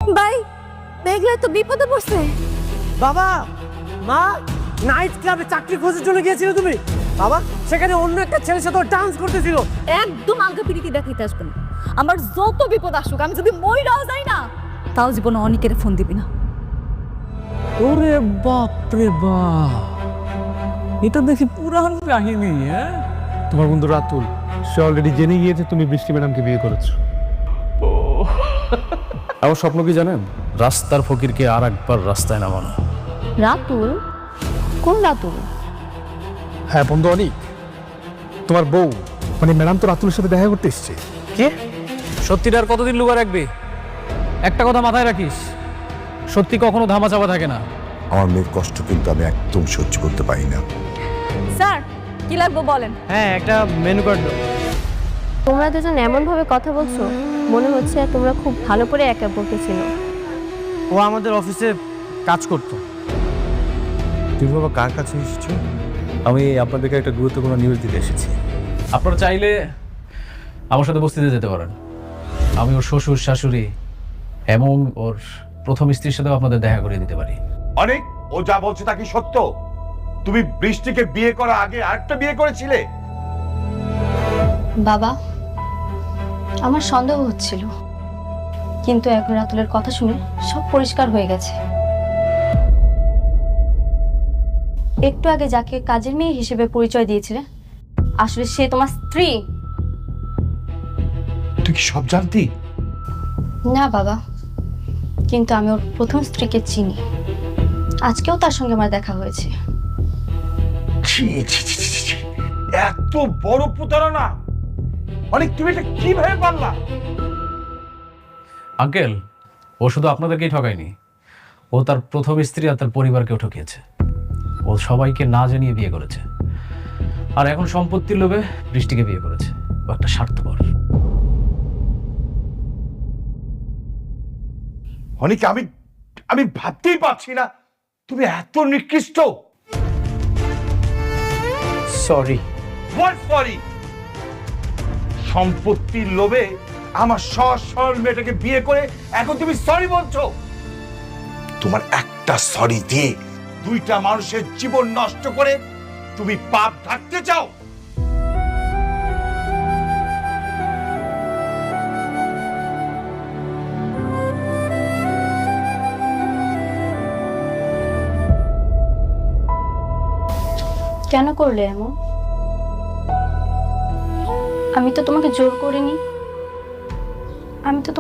ভাই দেখলে তো বিপদে পড়ছে। বাবা মা নাইট ক্লাবে চাকরি খোঁজার জন্য গিয়েছিলে তুমি? বাবা সেখানে অন্য একটা ছেলের সাথে ডান্স করতেছিল। একদম আলগা পিরিতি দেখাইতে আসবে না। আমার যত বিপদ আসুক, আমি যদি মইরাও যাই না, তাও জীবনে অনেকের ফোন দিবি না। ওরে বাপ রে বাপ, এটা দেখি পুরান কাহিনী। হ্যাঁ, তোমার বন্ধু রাতুল সে অলরেডি জেনে গিয়েছে তুমি বৃষ্টি ম্যাডামকে বিয়ে করেছো। আমার স্বপ্ন কি জানেন? রাস্তার ফকিরকে আর একবার রাস্তায় নামানো। রাতুল? কোন রাতুল? হ্যাঁ বন্ধু অনিক, তোমার বউ মানে ম্যাডাম তো রাতুলের সাথে দেখা করতে এসছে। কে? সত্যিটা আর কতদিন লুকা রাখবি? একটা কথা মাথায় রাখিস, সত্যি কখনো ধামা চাপা থাকে না। আমার মেয়ের কষ্ট কিন্তু আমি একদম সহ্য করতে পারি না। স্যার কি লাগবে বলেন। হ্যাঁ একটা মেনু কার্ড দাও। তোমরা দুজন এমন ভাবে কথা বলছো, মনে হচ্ছে তোমরা খুব ভালো করে একে অপরকে চিনো। ও আমাদের অফিসে কাজ করতো। তুমি বাবা কার কাছে এসেছো? আমি আপনাদেরকে একটা গুরুত্বপূর্ণ নিউজ দিতে এসেছি। আপনারা চাইলে আমার সাথে বস্তিতে যেতে পারেন। আমি ওর শ্বশুর শাশুড়ি এবং ওর প্রথম স্ত্রীর সাথেও আপনাদের দেখা করিয়ে দিতে পারি। অনেক ও যা বলছে তা কি সত্য? তুমি বৃষ্টিকে বিয়ে করার আগে আরেকটা বিয়ে করেছিলে? বাবা, আমার সন্দেহ হচ্ছিল, কিন্তু এখন রাতুলের কথা শুনে সব পরিষ্কার হয়ে গেছে। একটু আগে যাকে কাজের মেয়ে হিসেবে পরিচয় দিয়েছিলে, আসলে সে তোমার স্ত্রী। তুই কি সব জানতি? না বাবা, কিন্তু আমি ওর প্রথম স্ত্রীকে চিনি। আজকেও তার সঙ্গে আমার দেখা হয়েছে। ছি, ছি, ছি, ছি, ছি। এত বড় প্রতারণা! অনেক তুমি এটা কিভাবে পারলা? আঙ্কেল, ও শুধু আপনাদেরকেই ঠকায়নি, ও তার প্রথম স্ত্রী আর তার পরিবারকেও ঠকিয়েছে। ও সবাইকে না জানিয়ে বিয়ে করেছে, আর এখন সম্পত্তির লোভে বৃষ্টিকে বিয়ে করেছে। ও একটা স্বার্থপর। অনেক আমি আমি ভাবতেই পারছি না তুমি এত নিকৃষ্ট। সরি। What sorry? সম্পত্তির লোভে আমার সহজ সরল মেয়েটাকে বিয়ে করে এখন তুমি সরি বলছো? তোমার একটা সরি দিয়ে দুইটা মানুষের জীবন নষ্ট করে তুমি পাপ ঢাকতে চাও? কেন করলে এমন? আমি তো তোমাকে জোর করিনি। আমি তো